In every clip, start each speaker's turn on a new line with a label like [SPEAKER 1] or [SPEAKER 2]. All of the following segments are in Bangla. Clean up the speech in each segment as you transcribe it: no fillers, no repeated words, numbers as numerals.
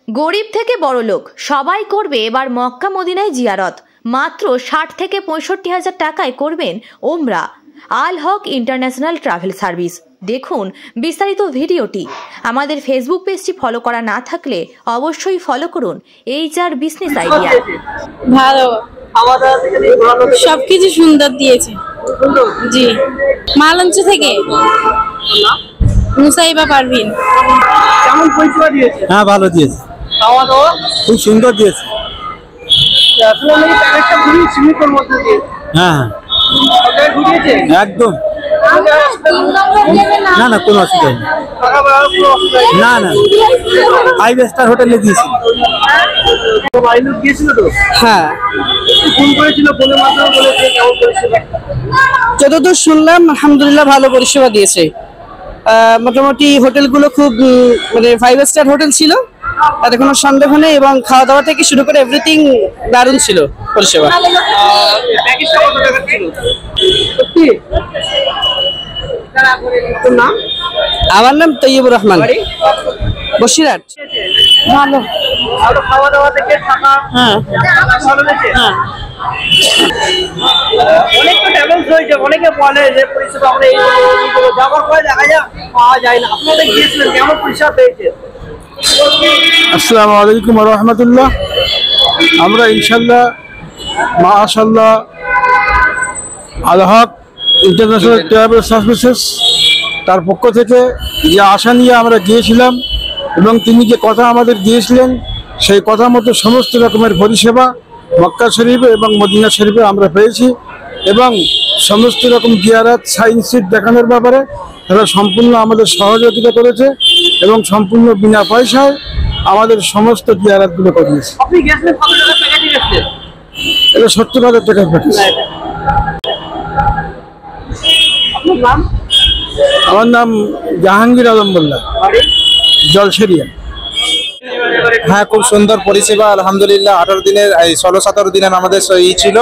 [SPEAKER 1] গরিব থেকে বড়লোক সবাই করবে এবার মক্কা মদিনায় জিয়ারত। মাত্র 60 থেকে 65,000 টাকায় করবেন ওমরা। আল হক ইন্টারন্যাশনাল ট্রাভেল সার্ভিস। দেখুন বিস্তারিত ভিডিওটি। আমাদের ফেসবুক পেজটি ফলো করা না থাকলে অবশ্যই ফলো করুন HR বিজনেস আইডিয়া।
[SPEAKER 2] ভালো, সবকিছু সুন্দর দিয়েছে। জি, মালঞ্চ থেকে মুসাইবা পারভিন।
[SPEAKER 3] কেমন পরিষেবা দিয়েছে?
[SPEAKER 4] হ্যাঁ, ভালো দিয়েছে,
[SPEAKER 3] খাওয়া দাওয়া
[SPEAKER 4] খুব সুন্দর দিয়েছে। হ্যাঁ একদম, না না কোনো অসুবিধা নেই, না না 5 স্টার হোটেলে দিয়েছি।
[SPEAKER 3] হ্যাঁ, যতদূর শুনলাম আলহামদুলিল্লাহ ভালো পরিষেবা দিয়েছে। মোটামুটি হোটেলগুলো খুব মানে 5 স্টার হোটেল ছিল, তাতে কোনো সন্দেহ নেই, এবং খাওয়া দাওয়া থেকে শুরু করে এভরিথিং দারুণ ছিল পরিষেবা। আমার নাম তৈয়বুর রহমান, বসিরহাট।
[SPEAKER 2] ভালো,
[SPEAKER 3] খাওয়া দাওয়া থেকে থাকা অনেক তো ড্যামেজ হয়েছে, অনেকে বলে যে পরিষেবা আমরা এই যাওয়ার পরে দেখা যায় পাওয়া যায় না। আপনাদের গিয়েছিলেন, কেমন পরিষেবা পেয়েছে?
[SPEAKER 4] আসসালামু আলাইকুম ওয়া রাহমাতুল্লাহ। আমরা ইনশাআল্লাহ মাশাআল্লাহ আল হক ইন্টারন্যাশনাল ট্রাভেল সার্ভিসেস তার পক্ষ থেকে যে আশা নিয়ে আমরা গিয়েছিলাম এবং তিনি যে কথা আমাদের দিয়েছিলেন সেই কথা মতো সমস্ত রকমের পরিষেবা মক্কা শরীফে এবং মদিনা শরীফে আমরা পেয়েছি, এবং সমস্ত রকম জিয়ারত সাইন সিট দেখানোর ব্যাপারে তারা সম্পূর্ণ আমাদের সহযোগিতা করেছে এবং সম্পূর্ণ বিনা পয়সায় আমাদের সমস্ত জিয়ারতগুলো করিয়েছে।
[SPEAKER 3] আপনি গেছেন কত টাকা প্যাকেজ গেছেন?
[SPEAKER 4] এটা 70,000 টাকার প্যাকেজ।
[SPEAKER 3] আপনার নাম?
[SPEAKER 4] আমার নাম জাহাঙ্গীর আলম মোল্লা, জলসেরিয়া।
[SPEAKER 5] হ্যাঁ, খুব সুন্দর পরিষেবা আলহামদুলিল্লাহ। 18 দিনের 16-17 দিনের আমাদের ছিল,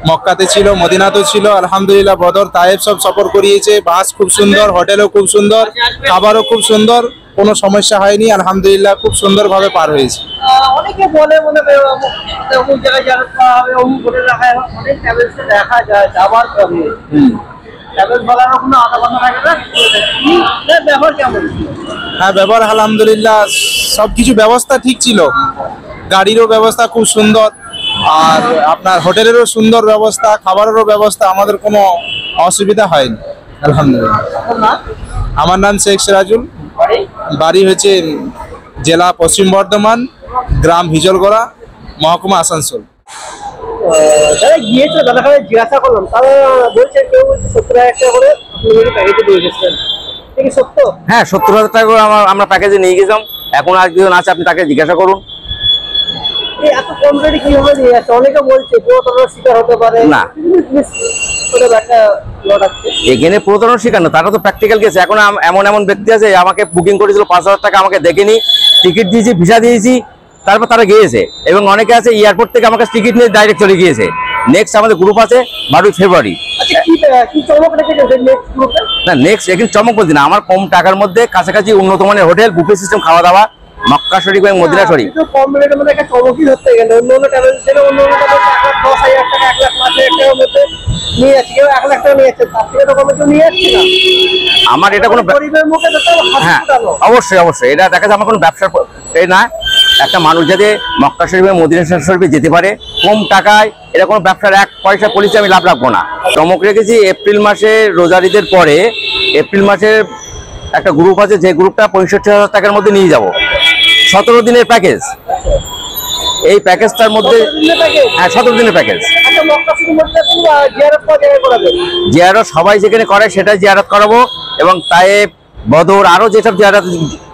[SPEAKER 5] মক্কাতে ছিল, মদিনাতেও ছিল আলহামদুলিল্লাহ। বদর তায়েব সব সফর করিয়েছে। বাস খুব সুন্দর, হোটেলও খুব সুন্দর, খাবারও খুব সুন্দর, কোনো সমস্যা হয়নি আলহামদুলিল্লাহ। খুব সুন্দরভাবে পার হয়েছে।
[SPEAKER 3] অনেকে বলে মনে অমুক জায়গায় যাওয়া হবে, অমুক হোটেল রাখা হবে, অনেক ট্রাভেলসে দেখা যায় যাওয়ার পরে ট্রাভেলস বলার কোনো আধা কথা থাকে না, ব্যবহার কেমন?
[SPEAKER 5] হ্যাঁ, ব্যবহার আলহামদুলিল্লাহ, সব কিছু ব্যবস্থা ঠিক ছিল। গাড়িরও ব্যবস্থা খুব সুন্দর, আর আপনার হোটেলেরও সুন্দর ব্যবস্থা, খাবারেরও ব্যবস্থা, আমাদের কোনো অসুবিধা হয়নি আলহামদুলিল্লাহ। আমার নাম শেখ সিরাজুল, বাড়ি হচ্ছে জেলা পশ্চিম বর্ধমান, গ্রাম হিজলগড়া, মহকুমা আসানসোল।
[SPEAKER 3] যারা গিয়েছে তাদের কাছে জিজ্ঞাসা করলাম, তারা বলছে কেউ 70,000 টাকা করে প্যাকেজে দিয়ে গেছিলেন, কি সত্য?
[SPEAKER 6] হ্যাঁ, 70,000 টাকা করে আমরা প্যাকেজে নিয়ে গেছিলাম। এখন আর একজন আছে, আপনি তাকে জিজ্ঞাসা করুন।
[SPEAKER 3] এত কম রেটে কিভাবে নিয়ে আসছে? অনেকে বলছে প্রতারণার শিকার হতে পারে।
[SPEAKER 6] না,
[SPEAKER 3] এখানে
[SPEAKER 6] প্রতারণার শিকার না, তারা তো প্র্যাকটিক্যাল গেছে। এখন এমন ব্যক্তি আছে, আমাকে বুকিং করেছিল 5,000 টাকা, আমাকে দেখেনি, টিকিট দিয়েছি, ভিসা দিয়েছি, তারপর তারা গিয়েছে। এবং অনেকে আছে এয়ারপোর্ট থেকে আমাকে টিকিট নিয়ে ডাইরেক্ট চলে গিয়েছে। নেক্সট আমাদের গ্রুপ আছে 12 ফেব্রুয়ারি। না, নেক্সট এখানে চমক বলছি না, আমার কম টাকার মধ্যে কাছাকাছি উন্নত মানের হোটেল, বুফে সিস্টেম, খাওয়া দাওয়া, মক্কা শরীফ এবং মদিনা শরীফ।
[SPEAKER 3] কম রেটের মধ্যে একটা চমকই ধরতে গেলে অন্য ট্রাভেল ছিল, অন্য 10,000 টাকা 1,05,000 টাকার মধ্যে নিয়ে যাচ্ছে, কেউ 1 লাখ টাকা নিয়ে যাচ্ছে, তার থেকে তো কমে কেউ নিয়ে যাচ্ছে না।
[SPEAKER 6] আমার এটা কোনো
[SPEAKER 3] গরিবের মুখে
[SPEAKER 6] হ্যাঁ, অবশ্যই এটা দেখা যায় আমার কোনো ব্যবসার এই না। একটা মানুষ যাতে মক্কা শরীফে মদিনা শরীফে যেতে পারে কম টাকায়, এটা কোনো ব্যবসার 1 পয়সা পলিসি আমি লাভ রাখবো না। চমক রেখেছি এপ্রিল মাসে রোজার ঈদের পরে, এপ্রিল মাসের একটা গ্রুপ আছে, যে গ্রুপটা 65,000 টাকার মধ্যে নিয়ে যাব। 17 দিনের প্যাকেজ। এই প্যাকেজটার মধ্যে হ্যাঁ 17 দিনের প্যাকেজ। জিয়ারত সবাই যেখানে করে সেটাই জিয়ারত করাবো, এবং তায়েব, বদর, আরো যেসব জিয়ারত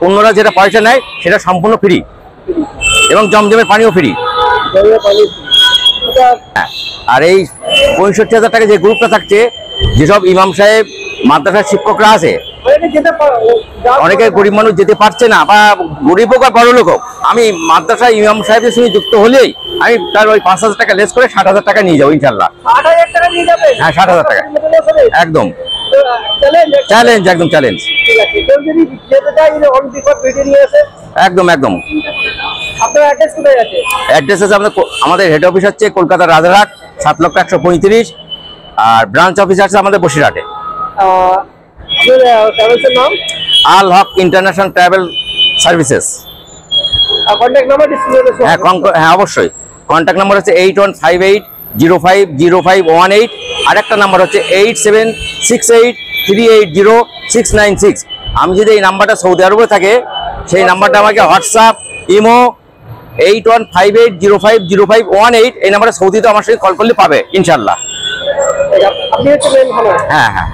[SPEAKER 6] অন্যরা যেটা পয়সা নেয় সেটা সম্পূর্ণ ফ্রি, এবং জমজমের পানিও ফ্রি। আর এই 65,000 টাকা যে গ্রুপটা থাকছে, যেসব ইমাম সাহেব, মাদ্রাসার শিক্ষকরা আছে, অনেকে গরিব মানুষ যেতে পারছে না, বা গরিব হোক আর বড় লোক হোক, আমি মাদ্রাসা ইমাম সাহেবের সঙ্গে যুক্ত হলেই আমি তার ওই 5,000 টাকা লেস করে 60,000 টাকা নিয়ে যাবো ইনশাল্লাহ।
[SPEAKER 3] 60,000 টাকা নিয়ে যাবে?
[SPEAKER 6] হ্যাঁ, 60,000 টাকা একদম চ্যালেঞ্জ, একদম চ্যালেঞ্জ।
[SPEAKER 3] ঠিক আছে, কেউ যদি যেতে চায় অন বিফোর ভিডিও নিয়ে আসে,
[SPEAKER 6] একদম
[SPEAKER 3] আপনার অ্যাড্রেস কোথায় আছে?
[SPEAKER 6] অ্যাড্রেস আছে আমাদের হেড অফিস হচ্ছে কলকাতার রাজারহাট 7,135,, আর ব্রাঞ্চ অফিস আছে আমাদের বসিরহাটে।
[SPEAKER 3] ট্রাভেলসের নাম
[SPEAKER 6] Al Haq international travel services.
[SPEAKER 3] Contact number ডিসপ্লেতে শো।
[SPEAKER 6] হ্যাঁ অবশ্যই। কন্ট্যাক্ট নাম্বার হচ্ছে 8158050518, আর একটা নাম্বার হচ্ছে 8768380696। আমি যদি এই নাম্বারটা সৌদি আরবে থাকে সেই নাম্বারটা আমাকে হোয়াটসঅ্যাপ, ইমো 8158050518 এই নাম্বারে সৌদিতে আমার সঙ্গে কল করলে পাবে ইনশাল্লাহ।
[SPEAKER 3] আপনি হচ্ছে মেন ভালো।
[SPEAKER 6] হ্যাঁ হ্যাঁ।